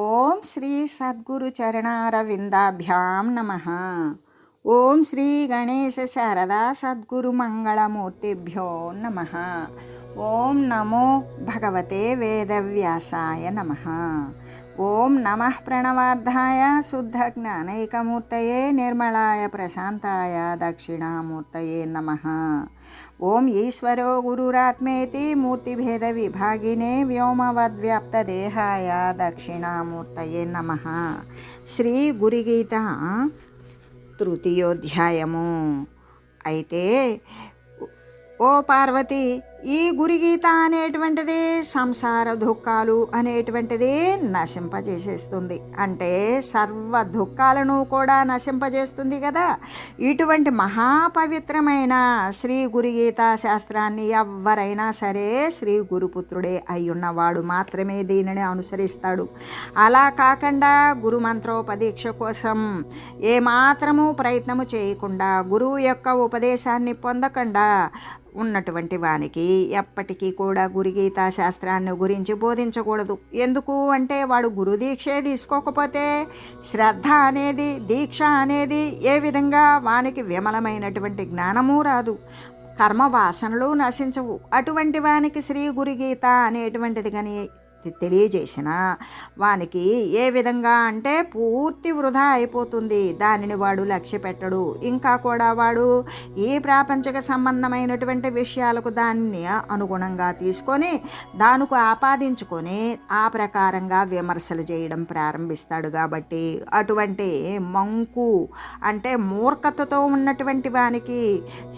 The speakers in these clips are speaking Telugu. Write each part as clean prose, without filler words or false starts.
ఓం శ్రీ సద్గురు చరణారవిందాభ్యాం నమః. ఓం శ్రీ గణేశ శారదా సద్గురు మంగళమూర్తిభ్యో నమః. ఓం నమో భగవతే వేదవ్యాసాయ నమః. ఓం నమః ప్రణవార్థాయ శుద్ధ జ్ఞానైకమూర్తయే నిర్మలాయ ప్రశాంతాయ దక్షిణామూర్తయే నమః. ఓం ఈశ్వరో గురురాత్మేతి మూర్తిభేద విభాగినే వ్యోమవద్వ్యాప్తదేహాయ దక్షిణామూర్తయే నమః. శ్రీ గురుగీత తృతీయోధ్యాయము. అయితే ఓ పార్వతి, ఈ గురుగీత అనేటువంటిది సంసార దుఃఖాలు అనేటువంటిది నశింపజేసేస్తుంది. అంటే సర్వ దుఃఖాలను కూడా నశింపజేస్తుంది కదా. ఇటువంటి మహాపవిత్రమైన శ్రీ గురుగీత శాస్త్రాన్ని ఎవరైనా సరే శ్రీ గురుపుత్రుడే అయ్యున్నవాడు మాత్రమే దీనిని అనుసరిస్తాడు. అలా కాకుండా గురుమంత్రోపదీక్ష కోసం ఏమాత్రము ప్రయత్నము చేయకుండా, గురువు యొక్క ఉపదేశాన్ని పొందకుండా ఉన్నటువంటి వానికి ఎప్పటికీ కూడా గురుగీతా శాస్త్రాన్ని గురించి బోధించకూడదు. ఎందుకు అంటే వాడు గురుదీక్షే తీసుకోకపోతే శ్రద్ధ అనేది, దీక్ష అనేది ఏ విధంగా వానికి విమలమైనటువంటి జ్ఞానము రాదు, కర్మవాసనలు నశించవు. అటువంటి వానికి శ్రీ గురుగీత అనేటువంటిది కానీ తెలియజేసిన వానికి ఏ విధంగా అంటే పూర్తి వృధా అయిపోతుంది. దానిని వాడు లక్ష్య పెట్టడు. ఇంకా కూడా వాడు ఈ ప్రాపంచిక సంబంధమైనటువంటి విషయాలకు దాన్ని అనుగుణంగా తీసుకొని దానికి ఆపాదించుకొని ఆ ప్రకారంగా విమర్శలు చేయడం ప్రారంభిస్తాడు. కాబట్టి అటువంటి మంకు అంటే మూర్ఖతతో ఉన్నటువంటి వానికి,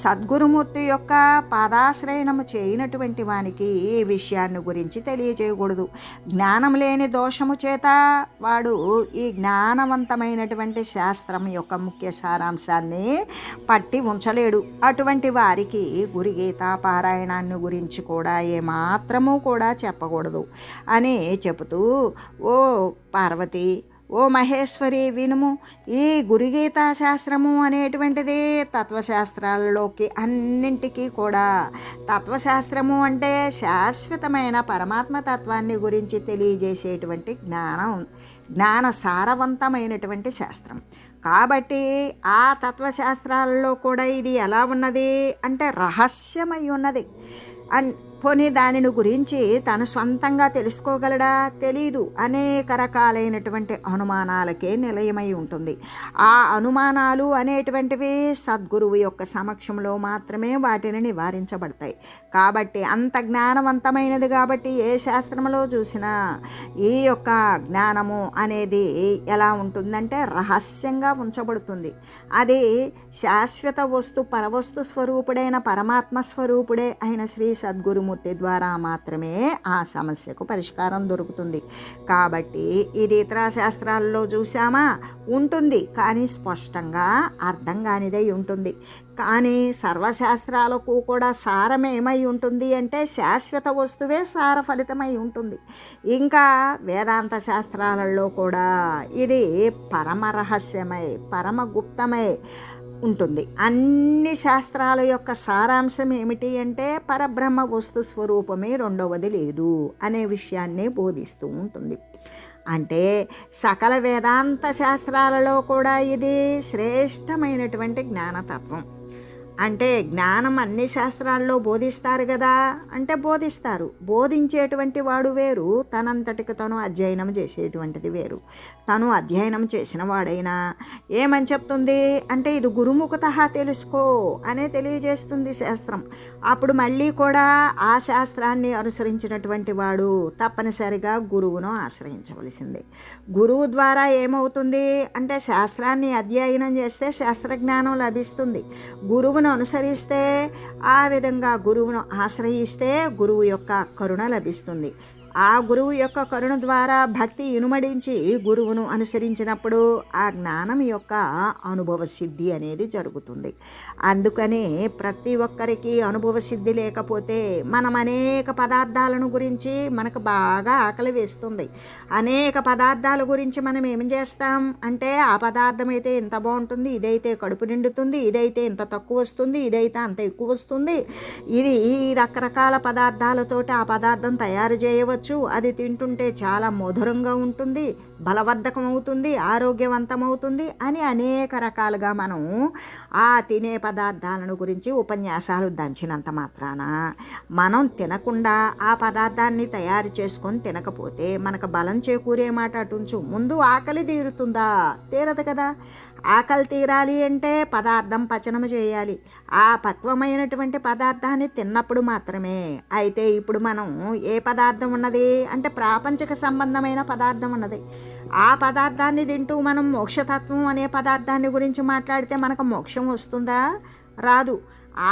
సద్గురుమూర్తి యొక్క పాదాశ్రయణము చేయనటువంటి వానికి ఈ విషయాన్ని గురించి తెలియజేయకూడదు. జ్ఞానం లేని దోషము చేత వాడు ఈ జ్ఞానవంతమైనటువంటి శాస్త్రం యొక్క ముఖ్య సారాంశాన్ని పట్టి ఉంచలేడు. అటువంటి వారికి గురుగీత పారాయణాన్ని గురించి కూడా ఏమాత్రము కూడా చెప్పకూడదు అని చెబుతూ, ఓ పార్వతి, ఓ మహేశ్వరి వినుము. ఈ గురుగీతా శాస్త్రము అనేటువంటిది తత్వశాస్త్రాల్లోకి అన్నింటికీ కూడా, తత్వశాస్త్రము అంటే శాశ్వతమైన పరమాత్మ తత్వాన్ని గురించి తెలియజేసేటువంటి జ్ఞాన సారవంతమైనటువంటి శాస్త్రం. కాబట్టి ఆ తత్వశాస్త్రాలలో కూడా ఇది ఎలా ఉన్నది అంటే రహస్యమై ఉన్నది. పోనీ దానిని గురించి తను స్వంతంగా తెలుసుకోగలడా? తెలీదు. అనేక రకాలైనటువంటి అనుమానాలకే నిలయమై ఉంటుంది. ఆ అనుమానాలు అనేటువంటివి సద్గురువు యొక్క సమక్షంలో మాత్రమే వాటిని నివారించబడతాయి. కాబట్టి అంత జ్ఞానవంతమైనది కాబట్టి ఏ శాస్త్రంలో చూసినా ఈ యొక్క జ్ఞానము అనేది ఎలా ఉంటుందంటే రహస్యంగా ఉంచబడుతుంది. అది శాశ్వత వస్తు పరవస్తు స్వరూపుడైన పరమాత్మ స్వరూపుడే అయిన శ్రీ సద్గురుమూర్తి ద్వారా మాత్రమే ఆ సమస్యకు పరిష్కారం దొరుకుతుంది. కాబట్టి ఇది ఇతర శాస్త్రాల్లో చూసామా ఉంటుంది, కానీ స్పష్టంగా అర్థం కానిదై ఉంటుంది. కానీ సర్వశాస్త్రాలకు కూడా సారం ఏమై ఉంటుంది అంటే శాశ్వత వస్తువే సార ఫలితమై ఉంటుంది. ఇంకా వేదాంత శాస్త్రాలలో కూడా ఇది పరమ రహస్యమై పరమ గుప్తమై ఉంటుంది. అన్ని శాస్త్రాల యొక్క సారాంశం ఏమిటి అంటే పరబ్రహ్మ వస్తు స్వరూపమే, రెండవది లేదు అనే విషయాన్ని బోధిస్తూ ఉంటుంది. అంటే సకల వేదాంత శాస్త్రాలలో కూడా ఇది శ్రేష్టమైనటువంటి జ్ఞానతత్వం. అంటే జ్ఞానం అన్ని శాస్త్రాల్లో బోధిస్తారు కదా అంటే బోధిస్తారు. బోధించేటువంటి వాడు వేరు, తనంతటికి తను అధ్యయనం చేసేటువంటిది వేరు. తను అధ్యయనం చేసిన వాడైనా ఏమని చెప్తుంది అంటే ఇది గురుముఖత తెలుసుకో అనే తెలియజేస్తుంది శాస్త్రం. అప్పుడు మళ్ళీ కూడా ఆ శాస్త్రాన్ని అనుసరించినటువంటి వాడు తప్పనిసరిగా గురువును ఆశ్రయించవలసిందే. గురువు ద్వారా ఏమవుతుంది అంటే శాస్త్రాన్ని అధ్యయనం చేస్తే శాస్త్రజ్ఞానం లభిస్తుంది. గురువును అనుసరిస్తే, ఆ విధంగా గురువును ఆశ్రయిస్తే గురువు యొక్క కరుణ లభిస్తుంది. ఆ గురువు యొక్క కరుణ ద్వారా భక్తి ఇనుమడించి గురువును అనుసరించినప్పుడు ఆ జ్ఞానం యొక్క అనుభవ సిద్ధి అనేది జరుగుతుంది. అందుకని ప్రతి ఒక్కరికి అనుభవ సిద్ధి లేకపోతే మనం అనేక పదార్థాలను గురించి మనకు బాగా ఆకలి వేస్తుంది. అనేక పదార్థాల గురించి మనం ఏం చేస్తాం అంటే ఆ పదార్థం అయితే ఇంత బాగుంటుంది, ఇదైతే కడుపు నిండుతుంది, ఇదైతే ఇంత తక్కువ వస్తుంది, ఇదైతే అంత ఎక్కువ వస్తుంది, ఇది ఈ రకరకాల పదార్థాలతోటి ఆ పదార్థం తయారు చేయవచ్చు, తినవచ్చు, అది తింటుంటే చాలా మధురంగా ఉంటుంది, బలవర్ధకం అవుతుంది, ఆరోగ్యవంతమవుతుంది అని అనేక రకాలుగా మనం ఆ తినే పదార్థాలను గురించి ఉపన్యాసాలు దంచినంత మాత్రాన మనం తినకుండా ఆ పదార్థాన్ని తయారు చేసుకొని తినకపోతే మనకు బలం చేకూరే మాట అటుంచు, ముందు ఆకలి తీరుతుందా? తీరదు కదా. ఆకలి తీరాలి అంటే పదార్థం పచనం చేయాలి. ఆ పక్వమైనటువంటి పదార్థాన్ని తిన్నప్పుడు మాత్రమే. అయితే ఇప్పుడు మనం ఏ పదార్థం ఉన్నది అంటే ప్రాపంచిక సంబంధమైన పదార్థం ఉన్నది. ఆ పదార్థాన్ని తింటూ మనం మోక్షతత్వం అనే పదార్థాన్ని గురించి మాట్లాడితే మనకు మోక్షం వస్తుందా? రాదు.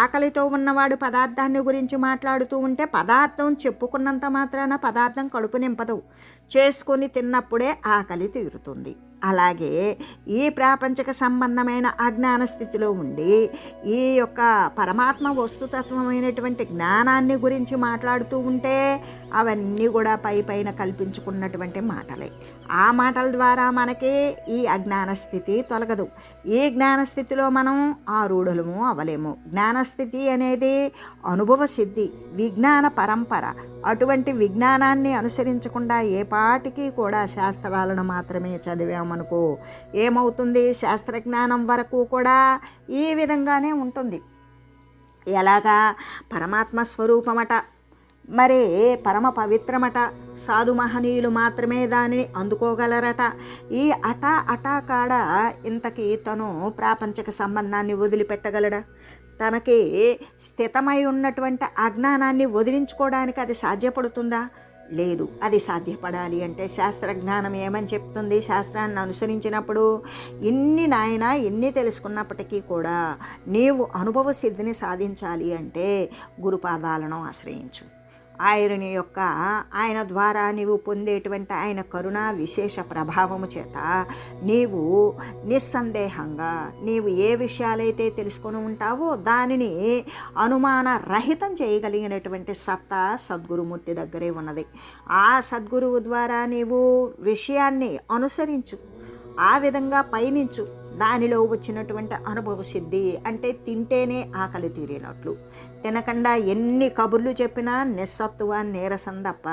ఆకలితో ఉన్నవాడు పదార్థాన్ని గురించి మాట్లాడుతూ ఉంటే పదార్థం చెప్పుకున్నంత మాత్రాన పదార్థం కడుపు నింపదు. చేసుకొని తిన్నప్పుడే ఆకలి తీరుతుంది. అలాగే ఈ ప్రాపంచిక సంబంధమైన అజ్ఞాన స్థితిలో ఉండి ఈ యొక్క పరమాత్మ వస్తుతత్వమైనటువంటి జ్ఞానాన్ని గురించి మాట్లాడుతూ ఉంటే అవన్నీ కూడా పైన కల్పించుకున్నటువంటి మాటలే. ఆ మాటల ద్వారా మనకి ఈ అజ్ఞాన స్థితి తొలగదు. ఈ జ్ఞానస్థితిలో మనం ఆరూఢులము అవలేము. జ్ఞానస్థితి అనేది అనుభవ సిద్ధి, విజ్ఞాన పరంపర. అటువంటి విజ్ఞానాన్ని అనుసరించకుండా ఏ పాటికి కూడా శాస్త్రాలను మాత్రమే చదివామనుకో ఏమవుతుంది? శాస్త్రజ్ఞానం వరకు కూడా ఈ విధంగానే ఉంటుంది. ఎలాగా? పరమాత్మ స్వరూపమట, మరి పరమ పవిత్రమట, సాధు మహనీయులు మాత్రమే దానిని అందుకోగలరట. ఈ కాడ ఇంతకీ తను ప్రాపంచిక సంబంధాన్ని వదిలిపెట్టగలడా? తనకి స్థితమై ఉన్నటువంటి అజ్ఞానాన్ని వదిలించుకోవడానికి అది సాధ్యపడుతుందా? లేదు. అది సాధ్యపడాలి అంటే శాస్త్రజ్ఞానం ఏమని చెప్తుంది? శాస్త్రాన్ని అనుసరించినప్పుడు ఎన్ని తెలుసుకున్నప్పటికీ కూడా నీవు అనుభవ సిద్ధిని సాధించాలి అంటే గురుపాదాలను ఆశ్రయించు. ఆయన ద్వారా నీవు పొందేటువంటి ఆయన కరుణా విశేష ప్రభావము చేత నీవు నిస్సందేహంగా నీవు ఏ విషయాలైతే తెలుసుకొని ఉంటావో దానిని అనుమాన రహితం చేయగలిగినటువంటి సత్తా సద్గురుమూర్తి దగ్గరే ఉన్నది. ఆ సద్గురువు ద్వారా నీవు విషయాన్ని అనుసరించు, ఆ విధంగా పయనించు. దానిలో వచ్చినటువంటి అనుభవ సిద్ధి అంటే తింటేనే ఆకలి తీరినట్లు, తినకుండా ఎన్ని కబుర్లు చెప్పినా నిస్సత్తువ నీరసం తప్ప,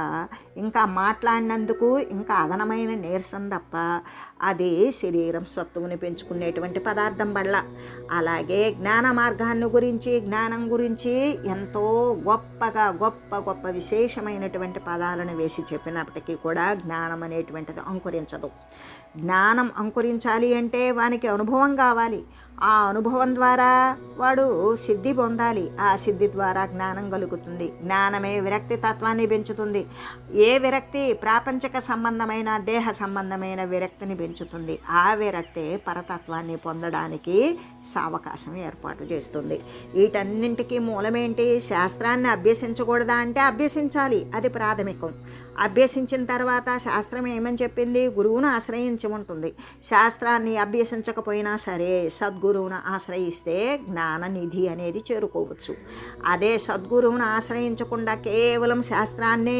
ఇంకా మాట్లాడినందుకు ఇంకా అదనమైన నీరసం తప్ప అది శరీరం సత్తువుని పెంచుకునేటువంటి పదార్థం బళ్ళ. అలాగే జ్ఞాన మార్గాన్ని గురించి జ్ఞానం గురించి ఎంతో గొప్ప విశేషమైనటువంటి పదాలను వేసి చెప్పినప్పటికీ కూడా జ్ఞానం అనేటువంటిది అంకురించదు. జ్ఞానం అంకురించాలి అంటే వానికి అనుభవం కావాలి. ఆ అనుభవం ద్వారా వాడు సిద్ధి పొందాలి. ఆ సిద్ధి ద్వారా జ్ఞానం కలుగుతుంది. జ్ఞానమే విరక్తి తత్వాన్ని పెంచుతుంది. ఏ విరక్తి? ప్రాపంచిక సంబంధమైన దేహ సంబంధమైన విరక్తిని పెంచుతుంది. ఆ విరక్తే పరతత్వాన్ని పొందడానికి సావకాశం ఏర్పాటు చేస్తుంది. వీటన్నింటికీ మూలమేంటి? శాస్త్రాన్ని అభ్యసించకూడదా అంటే అభ్యసించాలి, అది ప్రాథమికం. అభ్యసించిన తర్వాత శాస్త్రం ఏమని చెప్పింది? గురువును ఆశ్రయించమంటుంది. శాస్త్రాన్ని అభ్యసించకపోయినా సరే సద్గురువును ఆశ్రయిస్తే జ్ఞాననిధి అనేది చేరుకోవచ్చు. అదే సద్గురువును ఆశ్రయించకుండా కేవలం శాస్త్రాన్నే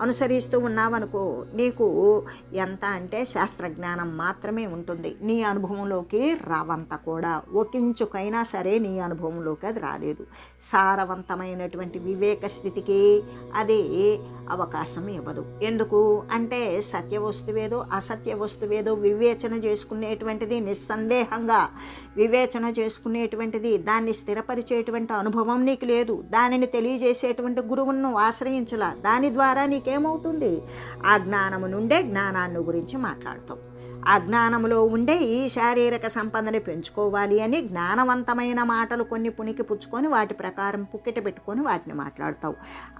అనుసరిస్తూ ఉన్నావనుకో, నీకు ఎంత అంటే శాస్త్రజ్ఞానం మాత్రమే ఉంటుంది. నీ అనుభవంలోకి రావంత కూడా ఒకించుకైనా సరే నీ అనుభవంలోకి అది రాలేదు. సారవంతమైనటువంటి వివేక స్థితికి అది అవకాశం ఇవ్వదు. ఎందుకు అంటే సత్య వస్తువేదో అసత్య వస్తువేదో వివేచన చేసుకునేటువంటిది, నిస్సందేహంగా వివేచన చేసుకునేటువంటిది, దాన్ని స్థిరపరిచేటువంటి అనుభవం నీకు లేదు. దానిని తెలియజేసేటువంటి గురువును ఆశ్రయించలా. దాని ద్వారా నీకేమవుతుంది? ఆ జ్ఞానము నుండే జ్ఞానాన్ని గురించి మాట్లాడతావు. ఆ జ్ఞానంలో ఉండే ఈ శారీరక సంపదను పెంచుకోవాలి అని జ్ఞానవంతమైన మాటలు కొన్ని పుణికి పుచ్చుకొని వాటి ప్రకారం పుక్కిట పెట్టుకొని వాటిని మాట్లాడతావు.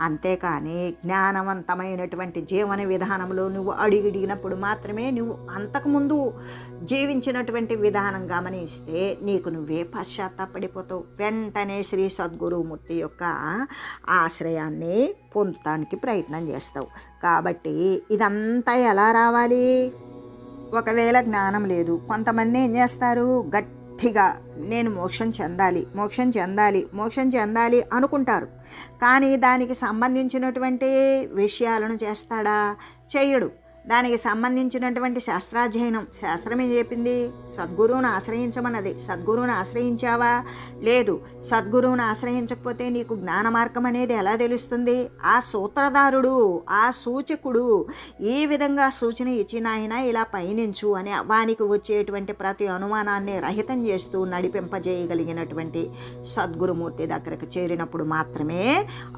అంతేకాని జ్ఞానవంతమైనటువంటి జీవన విధానంలో నువ్వు అడిగినప్పుడు మాత్రమే నువ్వు అంతకుముందు జీవించినటువంటి విధానం గమనిస్తే నీకు నువ్వే పశ్చాత్తాపడిపోతావు. వెంటనే శ్రీ సద్గురుమూర్తి యొక్క ఆశ్రయాన్ని పొందటానికి ప్రయత్నం చేస్తావు. కాబట్టి ఇదంతా ఎలా రావాలి? ఒకవేళ జ్ఞానం లేదు, కొంతమంది ఏం చేస్తారు? గట్టిగా నేను మోక్షం చెందాలి అనుకుంటారు. కానీ దానికి సంబంధించినటువంటి విషయాలను చేస్తాడా? చేయడు. దానికి సంబంధించినటువంటి శాస్త్రాధ్యయనం. శాస్త్రం ఏం చెప్పింది? సద్గురువును ఆశ్రయించమన్నది. సద్గురువును ఆశ్రయించావా? లేదు. సద్గురువును ఆశ్రయించకపోతే నీకు జ్ఞాన మార్గం అనేది ఎలా తెలుస్తుంది? ఆ సూత్రధారుడు, ఆ సూచకుడు ఈ విధంగా సూచన ఇచ్చిన ఆయన ఇలా పయనించు అని వానికి వచ్చేటువంటి ప్రతి అనుమానాన్ని రహితం చేస్తూ నడిపింపజేయగలిగినటువంటి సద్గురుమూర్తి దగ్గరకు చేరినప్పుడు మాత్రమే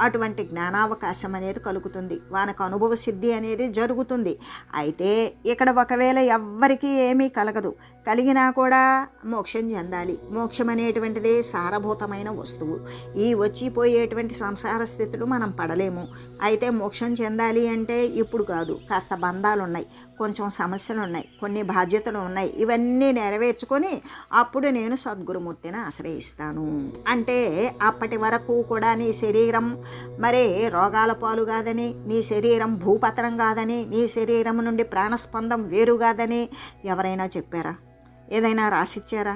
అటువంటి జ్ఞానావకాశం అనేది కలుగుతుంది. వానికి అనుభవ సిద్ధి అనేది జరుగుతుంది. అయితే ఇక్కడ ఒకవేళ ఎవ్వరికీ ఏమీ కలగదు, కలిగినా కూడా మోక్షం చెందాలి. మోక్షం అనేటువంటిది సారభూతమైన వస్తువు. ఈ వచ్చిపోయేటువంటి సంసార స్థితులు మనం పడలేము. అయితే మోక్షం చెందాలి అంటే ఇప్పుడు కాదు, కాస్త బంధాలు ఉన్నాయి, కొంచెం సమస్యలు ఉన్నాయి, కొన్ని బాధ్యతలు ఉన్నాయి. ఇవన్నీ నెరవేర్చుకొని అప్పుడు నేను సద్గురుమూర్తిని ఆశ్రయిస్తాను అంటే అప్పటి వరకు కూడా నీ శరీరం మరే రోగాల పాలు కాదని, నీ శరీరం భూపతనం కాదని, నీ శరీరం నుండి ప్రాణస్పందం వేరు కాదని ఎవరైనా చెప్పారా? ఏదైనా రాసిచ్చారా?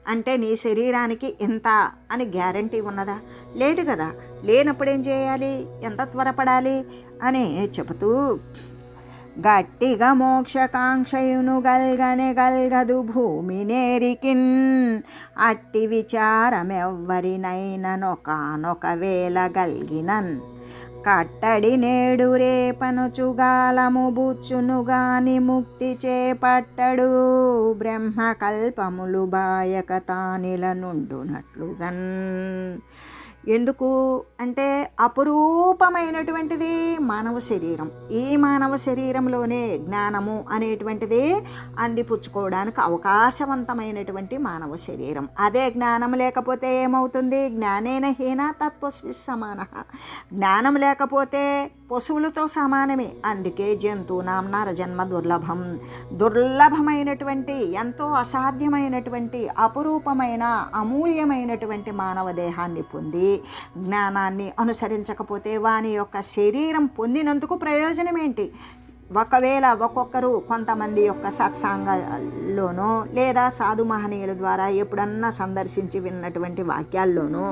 అంటే నీ శరీరానికి ఇంత అని గ్యారంటీ ఉన్నదా? లేదు కదా. లేనప్పుడు ఏం చేయాలి? ఎంత త్వరపడాలి అని చెబుతూ, గట్టిగా మోక్షకాంక్షయును గల్గదు భూమి నేరికిన్, అట్టి విచారమెవ్వరినైనా నొకానొక వేళ గల్గినన్, కట్టడి నేడు రేపనుచుగాలము బుచ్చును గాని ముక్తి చేపట్టడు, బ్రహ్మకల్పములు బాయక తానిల నుండునట్లుగన్. ఎందుకు అంటే అపురూపమైనటువంటిది మానవ శరీరం. ఈ మానవ శరీరంలోనే జ్ఞానము అనేటువంటిది అందిపుచ్చుకోవడానికి అవకాశవంతమైనటువంటి మానవ శరీరం. అదే జ్ఞానం లేకపోతే ఏమవుతుంది? జ్ఞానేన హీన తత్వస్మి సమాన. జ్ఞానం లేకపోతే పశువులతో సమానమే. అందుకే జంతువునాం నరజన్మ దుర్లభం. దుర్లభమైనటువంటి, ఎంతో అసాధ్యమైనటువంటి, అపురూపమైన, అమూల్యమైనటువంటి మానవ దేహాన్ని పొంది జ్ఞానాన్ని అనుసరించకపోతే వాని యొక్క శరీరం పొందినందుకు ప్రయోజనం ఏంటి? ఒకవేళ ఒక్కొక్కరు కొంతమంది యొక్క సత్సాంగాల్లోనో లేదా సాధు మహనీయుల ద్వారా ఎప్పుడన్నా సందర్శించి విన్నటువంటి వాక్యాల్లోనూ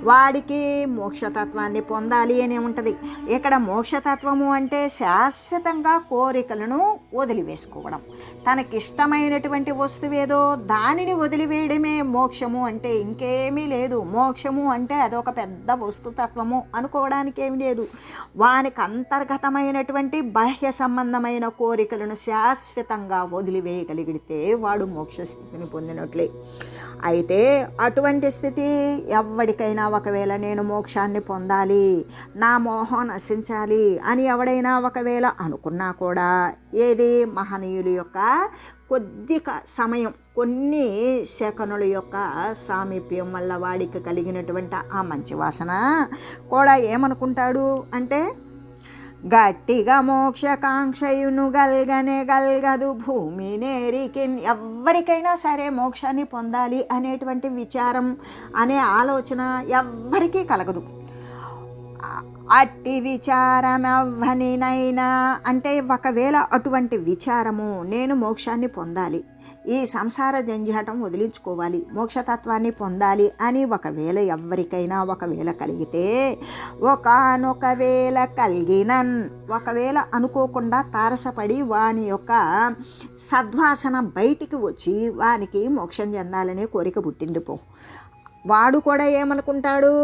వాడికి మోక్షతత్వాన్ని పొందాలి అని ఉంటుంది. ఇక్కడ మోక్షతత్వము అంటే శాశ్వతంగా కోరికలను వదిలివేసుకోవడం. తనకిష్టమైనటువంటి వస్తువేదో దానిని వదిలివేయడమే మోక్షము అంటే. ఇంకేమీ లేదు. మోక్షము అంటే అదొక పెద్ద వస్తుతత్వము అనుకోవడానికి ఏమీ లేదు. వానికి అంతర్గతమైనటువంటి బాహ్య సంబంధమైన కోరికలను శాశ్వతంగా వదిలివేయగలిగితే వాడు మోక్షస్థితిని పొందినట్లే. అయితే అటువంటి స్థితి ఎవరికైనా, ఒకవేళ నేను మోక్షాన్ని పొందాలి, నా మోహం నశించాలి అని ఎవడైనా ఒకవేళ అనుకున్నా కూడా, ఏది మహనీయుల యొక్క కొద్ది సమయం, కొన్ని సెకనుల యొక్క సామీప్యం వల్ల వాడికి కలిగినటువంటి ఆ మంచి వాసన కూడా ఏమనుకుంటాడు అంటే, గట్టిగా మోక్షకాంక్షయును గల్గదు భూమి నేరికి. ఎవరికైనా సరే మోక్షాన్ని పొందాలి అనేటువంటి విచారం, అనే ఆలోచన ఎవ్వరికీ కలగదు. అట్టి విచారమవ్వనినైనా అంటే ఒకవేళ అటువంటి విచారము, నేను మోక్షాన్ని పొందాలి, ఈ సంసార జంజాటం వదిలించుకోవాలి, మోక్షతత్వాన్ని పొందాలి అని ఒకవేళ ఎవరికైనా ఒకవేళ కలిగితే, ఒకనొకవేళ కలిగినన్, ఒకవేళ అనుకోకుండా తారసపడి వాని యొక్క సద్వాసన బయటికి వచ్చి వానికి మోక్షం చెందాలనే కోరిక పుట్టింది పో, వాడు కూడా ఏమనుకుంటాడు?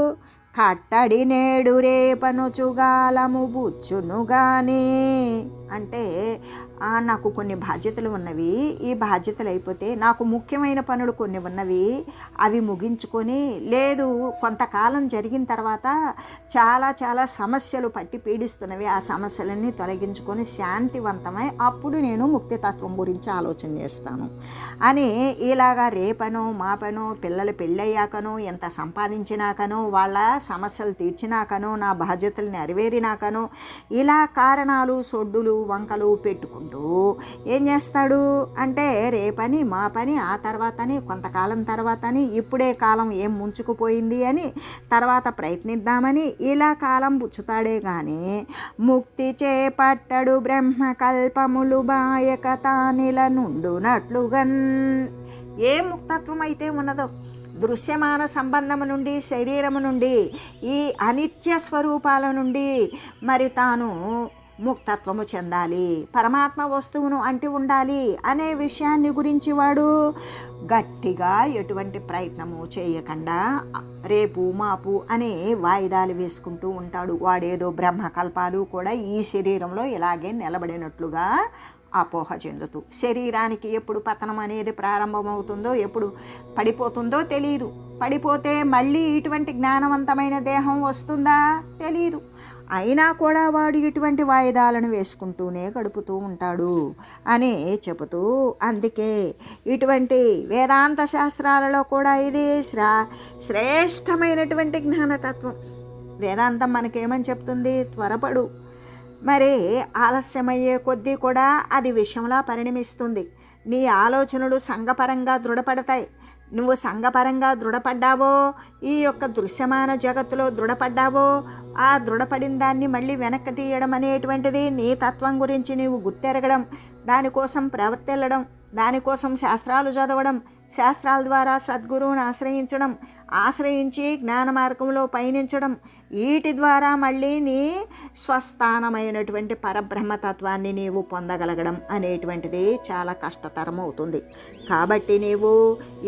కట్టడి నేడు రేపనుచుగాలము బుచ్చును గాని. అంటే నాకు కొన్ని బాధ్యతలు ఉన్నవి, ఈ బాధ్యతలు అయిపోతే నాకు ముఖ్యమైన పనులు కొన్ని ఉన్నవి, అవి ముగించుకొని, లేదు కొంతకాలం జరిగిన తర్వాత చాలా చాలా సమస్యలు పట్టి పీడిస్తున్నవి, ఆ సమస్యలన్నీ తొలగించుకొని శాంతివంతమై అప్పుడు నేను ముక్తితత్వం గురించి ఆలోచన చేస్తాను అని ఇలాగా రేపనో మాపనో, పిల్లలు పెళ్ళయ్యాకనో, ఎంత సంపాదించినాకనో, వాళ్ళ సమస్యలు తీర్చినాకనో, నా బాధ్యతలు నెరవేరినాకనో, ఇలా కారణాలు సొడ్డులు వంకలు పెట్టుకుంటూ ఏం చేస్తాడు అంటే, రేపని మా పని, ఆ తర్వాతని, కొంతకాలం తర్వాతని, ఇప్పుడే కాలం ఏం ముంచుకుపోయింది అని తర్వాత ప్రయత్నిద్దామని ఇలా కాలం పుచ్చుతాడే కానీ ముక్తి చేపట్టడు, బ్రహ్మకల్పములు బాయక తానిల నుండునట్లుగన్. ఏ ముక్తత్వం అయితే ఉన్నదో, దృశ్యమాన సంబంధము నుండి, శరీరము నుండి, ఈ అనిత్య స్వరూపాల నుండి మరి తాను ముక్తత్వము చెందాలి, పరమాత్మ వస్తువును అంటి ఉండాలి అనే విషయాన్ని గురించి వాడు గట్టిగా ఎటువంటి ప్రయత్నము చేయకుండా రేపు మాపు అనే వాయిదాలు వేసుకుంటూ ఉంటాడు. వాడేదో బ్రహ్మకల్పాలు కూడా ఈ శరీరంలో ఇలాగే నిలబడినట్లుగా అపోహ చెందుతూ, శరీరానికి ఎప్పుడు పతనం అనేది ప్రారంభమవుతుందో, ఎప్పుడు పడిపోతుందో తెలియదు. పడిపోతే మళ్ళీ ఇటువంటి జ్ఞానవంతమైన దేహం వస్తుందా తెలియదు. అయినా కూడా వాడు ఇటువంటి వాయిదాలను వేసుకుంటూనే గడుపుతూ ఉంటాడు అని చెబుతూ, అందుకే ఇటువంటి వేదాంత శాస్త్రాలలో కూడా ఇది శ్రేష్టమైనటువంటి జ్ఞానతత్వం. వేదాంతం మనకేమని చెప్తుంది? త్వరపడు, మరి ఆలస్యమయ్యే కొద్దీ కూడా అది విషయంలా పరిణమిస్తుంది. నీ ఆలోచనలు సంఘపరంగా దృఢపడతాయి. నువ్వు సంఘపరంగా దృఢపడ్డావో, ఈ యొక్క దృశ్యమాన జగత్తులో దృఢపడ్డావో, ఆ దృఢపడిన దాన్ని మళ్ళీ వెనక్కి తీయడం అనేటువంటిది నీ తత్వం గురించి నీవు గుర్తెరగడం, దానికోసం ప్రవర్తిల్లడం, దానికోసం శాస్త్రాలు చదవడం, శాస్త్రాల ద్వారా సద్గురువుని ఆశ్రయించి జ్ఞాన మార్గంలో పయనించడం, వీటి ద్వారా మళ్ళీ నీ స్వస్థానమైనటువంటి పరబ్రహ్మతత్వాన్ని నీవు పొందగలగడం అనేటువంటిది చాలా కష్టతరం అవుతుంది. కాబట్టి నీవు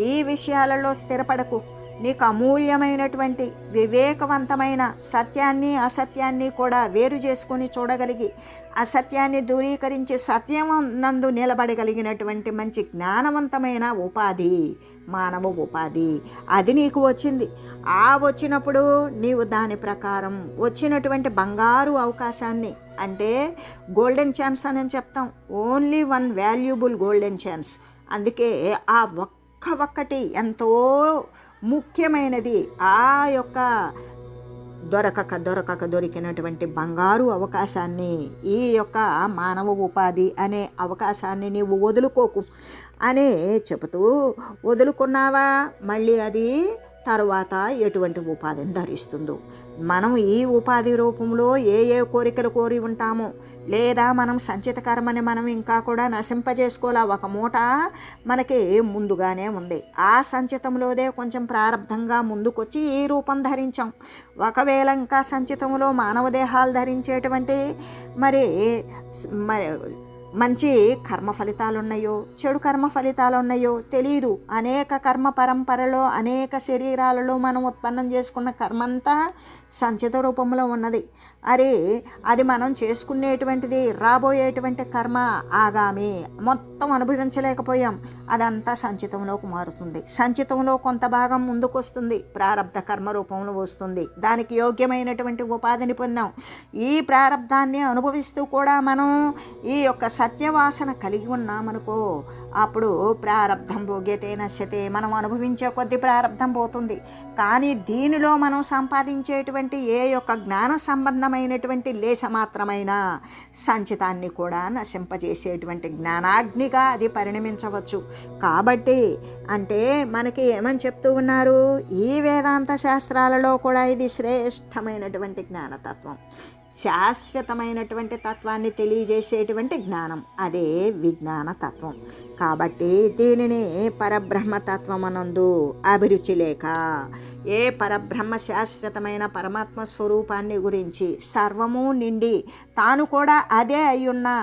ఈ విషయాలలో స్థిరపడకు. నీకు అమూల్యమైనటువంటి వివేకవంతమైన సత్యాన్ని అసత్యాన్ని కూడా వేరు చేసుకొని చూడగలిగి, అసత్యాన్ని దూరీకరించి సత్యం నందు నిలబడగలిగినటువంటి మంచి జ్ఞానవంతమైన ఉపాధి మానవ ఉపాధి అది నీకు వచ్చింది. వచ్చినప్పుడు నీవు దాని ప్రకారం వచ్చినటువంటి బంగారు అవకాశాన్ని, అంటే గోల్డెన్ ఛాన్స్ అని చెప్తాం, only one valuable golden chance. అందుకే ఆ ఒక్కటి ఎంతో ముఖ్యమైనది. ఆ యొక్క దొరికినటువంటి బంగారు అవకాశాన్ని, ఈ యొక్క మానవ ఉపాధి అనే అవకాశాన్ని నీవు వదులుకోకు అని చెబుతూ, వదులుకున్నావా మళ్ళీ అది తరువాత ఎటువంటి ఉపాధిని ధరిస్తుందో. మనం ఈ ఉపాధి రూపంలో ఏ కోరికలు కోరి ఉంటామో, లేదా మనం సంచిత కర్మని మనం ఇంకా కూడా నశింపజేసుకోలే. ఒక మూట మనకి ముందుగానే ఉంది. ఆ సంచితంలోదే కొంచెం ప్రారంధంగా ముందుకొచ్చి ఈ రూపం ధరించాం. ఒకవేళ ఇంకా సంచితంలో మానవ దేహాలు ధరించేటువంటి మరి మంచి కర్మ ఫలితాలు ఉన్నాయో, చెడు కర్మ ఫలితాలు ఉన్నాయో తెలియదు. అనేక కర్మ పరంపరలో, అనేక శరీరాలలో మనం ఉత్పన్నం చేసుకున్న కర్మంతా సంచిత రూపంలో ఉన్నది. అది మనం చేసుకునేటువంటిది రాబోయేటువంటి కర్మ ఆగామి మొత్తం అనుభవించలేకపోయాం. అదంతా సంచితంలోకి మారుతుంది. సంచితంలో కొంత భాగం ముందుకొస్తుంది, ప్రారబ్ధ కర్మ రూపంలో వస్తుంది. దానికి యోగ్యమైనటువంటి ఉపాధిని పొందాం. ఈ ప్రారబ్ధాన్ని అనుభవిస్తూ కూడా మనం ఈ యొక్క సత్యవాసన కలిగి ఉన్నామనుకో, అప్పుడు ప్రారబ్ధం భోగ్యతే నశ్యతే, మనం అనుభవించే కొద్ది ప్రారబ్ధం పోతుంది. కానీ దీనిలో మనం సంపాదించేటువంటి ఏ యొక్క జ్ఞాన సంబంధమైనటువంటి లేశమాత్రమైన సంచితాన్ని కూడా నశింపజేసేటువంటి జ్ఞానాగ్నిగా అది పరిణమించవచ్చు. కాబట్టి అంటే మనకి ఏమని చెప్తూ ఉన్నారు? ఈ వేదాంత శాస్త్రాలలో కూడా ఇది శ్రేష్టమైనటువంటి జ్ఞానతత్వం, శాశ్వతమైనటువంటి తత్వాన్ని తెలియజేసేటువంటి జ్ఞానం, అదే విజ్ఞాన తత్వం. కాబట్టి దీనిని పరబ్రహ్మతత్వమనందు అభిరుచి లేక, ఏ పరబ్రహ్మ శాశ్వతమైన పరమాత్మ స్వరూపాన్ని గురించి సర్వము నిండి తాను కూడా అదే అయ్యున్నా,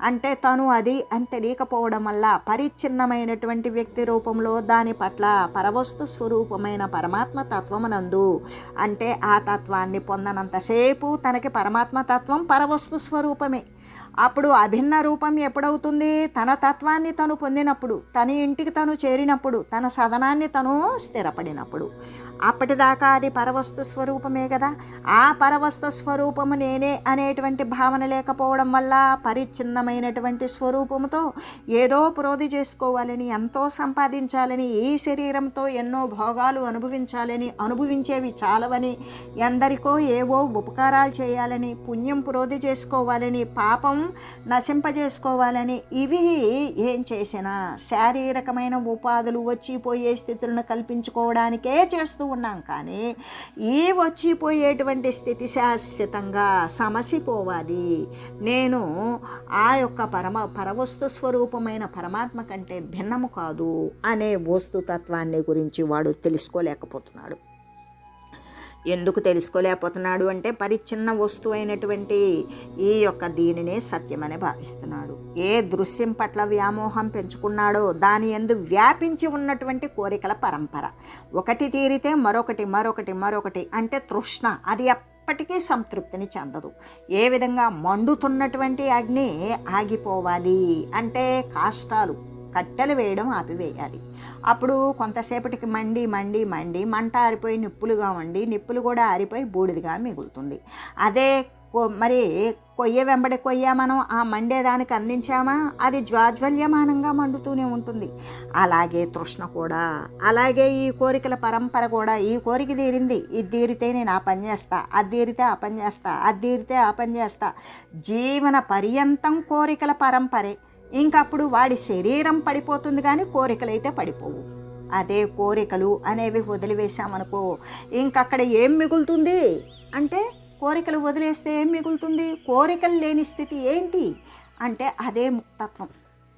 అంటే తను అది అని తెలియకపోవడం వల్ల పరిచ్ఛిన్నమైనటువంటి వ్యక్తి రూపంలో దాని పట్ల పరవస్తు స్వరూపమైన పరమాత్మ తత్వమునందు, అంటే ఆ తత్వాన్ని పొందనంతసేపు తనకి పరమాత్మ తత్వం పరవస్తు స్వరూపమే. అప్పుడు అభిన్న రూపం ఎప్పుడవుతుంది? తన తత్వాన్ని తను పొందినప్పుడు, తన ఇంటికి తను చేరినప్పుడు, తన సదనాన్ని తను స్థిరపడినప్పుడు. అప్పటిదాకా అది పరవస్తు స్వరూపమే కదా. ఆ పరవస్తు స్వరూపము నేనే అనేటువంటి భావన లేకపోవడం వల్ల పరిచ్ఛిన్నమైనటువంటి స్వరూపముతో ఏదో ప్రోధి చేసుకోవాలని, ఎంతో సంపాదించాలని, ఈ శరీరంతో ఎన్నో భోగాలు అనుభవించాలని, అనుభవించేవి చాలవని, ఎందరికో ఏవో ఉపకారాలు చేయాలని, పుణ్యం ప్రోధి చేసుకోవాలని, పాపం నశింపజేసుకోవాలని, ఇవి ఏం చేసినా శారీరకమైన ఉపాధులు వచ్చిపోయే స్థితులను కల్పించుకోవడానికే చేస్తూ ఉన్నాం. కానీ ఈ వచ్చిపోయేటువంటి స్థితి శాశ్వతంగా సమసిపోవాలి. నేను ఆ యొక్క పరవస్తు స్వరూపమైన పరమాత్మ కంటే భిన్నము కాదు అనే వస్తుతత్వాన్ని గురించి వాడు తెలుసుకోలేకపోతున్నాడు. ఎందుకు తెలుసుకోలేకపోతున్నాడు అంటే పరిచ్ఛిన్న వస్తువు అయినటువంటి ఈ యొక్క దీనినే సత్యమని భావిస్తున్నాడు. ఏ దృశ్యం పట్ల వ్యామోహం పెంచుకున్నాడో దాని యందు వ్యాపించి ఉన్నటువంటి కోరికల పరంపర. ఒకటి తీరితే మరొకటి మరొకటి మరొకటి అంటే తృష్ణ, అది ఎప్పటికీ సంతృప్తిని చెందదు. ఏ విధంగా మండుతున్నటువంటి అగ్ని ఆగిపోవాలి అంటే కాష్టాలు కట్టెలు వేయడం ఆపివేయాలి. అప్పుడు కొంతసేపటికి మండి మండి మండి మంట ఆరిపోయి నిప్పులుగా ఉండి నిప్పులు కూడా ఆరిపోయి బూడిదిగా మిగులుతుంది. అదే మరి కొయ్య వెంబడి కొయ్య మనం ఆ మండేదానికి అందించామా, అది జ్వాజ్వల్యమానంగా మండుతూనే ఉంటుంది. అలాగే తృష్ణ కూడా, అలాగే ఈ కోరికల పరంపర కూడా. ఈ కోరిక తీరింది, ఇది తీరితే నేను ఆ పని చేస్తా, అది తీరితే ఆ పని చేస్తా, అది తీరితే ఆ పని చేస్తా. జీవన పర్యంతం కోరికల పరంపరే. ఇంకప్పుడు వాడి శరీరం పడిపోతుంది కానీ కోరికలు అయితే పడిపోవు. అదే కోరికలు అనేవి వదిలివేశామనుకో, ఇంకక్కడ ఏం మిగులుతుంది అంటే, కోరికలు వదిలేస్తే ఏం మిగులుతుంది? కోరికలు లేని స్థితి ఏంటి అంటే అదే ముక్తత్వం.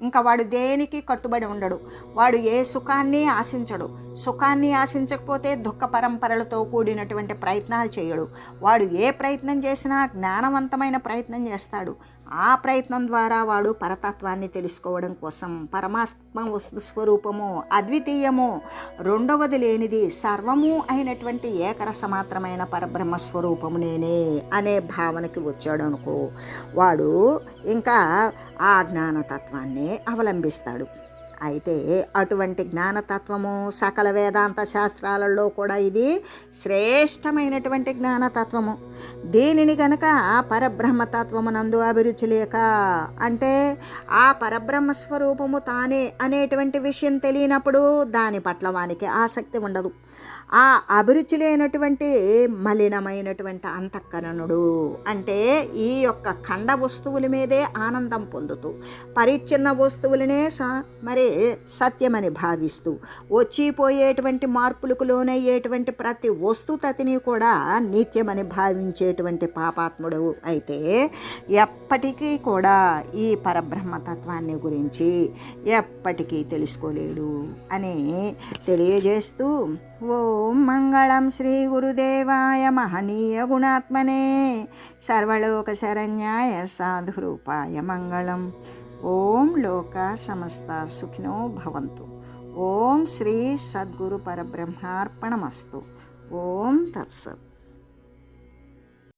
ఇంకా వాడు దేనికి కట్టుబడి ఉండడు. వాడు ఏ సుఖాన్ని ఆశించడు. సుఖాన్ని ఆశించకపోతే దుఃఖ పరంపరలతో కూడినటువంటి ప్రయత్నాలు చేయడు. వాడు ఏ ప్రయత్నం చేసినా జ్ఞానవంతమైన ప్రయత్నం చేస్తాడు. ఆ ప్రయత్నం ద్వారా వాడు పరతత్వాన్ని తెలుసుకోవడం కోసం పరమాత్మ వస్తు స్వరూపము, అద్వితీయము, రెండవది లేనిది, సర్వము అయినటువంటి ఏకరసమాత్రమైన పరబ్రహ్మ స్వరూపము నేనే అనే భావనకి వచ్చాడు అనుకో, వాడు ఇంకా ఆ జ్ఞానతత్వాన్ని అవలంబిస్తాడు. అయితే అటువంటి జ్ఞానతత్వము సకల వేదాంత శాస్త్రాలలో కూడా ఇది శ్రేష్టమైనటువంటి జ్ఞానతత్వము. దీనిని కనుక పరబ్రహ్మతత్వమునందు అభిరుచి లేక అంటే ఆ పరబ్రహ్మ స్వరూపము తానే అనేటువంటి విషయం తెలియనప్పుడు దాని పట్ల వానికి ఆసక్తి ఉండదు. ఆ అభిరుచి లేనటువంటి మలినమైనటువంటి అంతఃకరణుడు అంటే ఈ యొక్క ఖండ వస్తువుల మీదే ఆనందం పొందుతూ పరిచ్ఛిన్న వస్తువులనే మరి సత్యమని భావిస్తూ వచ్చిపోయేటువంటి మార్పులకు లోనయ్యేటువంటి ప్రతి వస్తుతతిని కూడా నిత్యమని భావించేటువంటి పాపాత్ముడు అయితే ఎప్పటికీ కూడా ఈ పరబ్రహ్మతత్వాన్ని గురించి ఎప్పటికీ తెలుసుకోలేడు అని తెలియజేస్తూ, ఓం మంగళం శ్రీ గురుదేవాయ మహనీయ గుణాత్మనే సర్వలోక శరణ్యాయ సాధురూపాయ మంగళం. ఓం లోక సమస్త సుఖినో భవంతు. ఓం శ్రీ సద్గురు పరబ్రహ్మార్పణమస్తు. ఓం తత్సత్.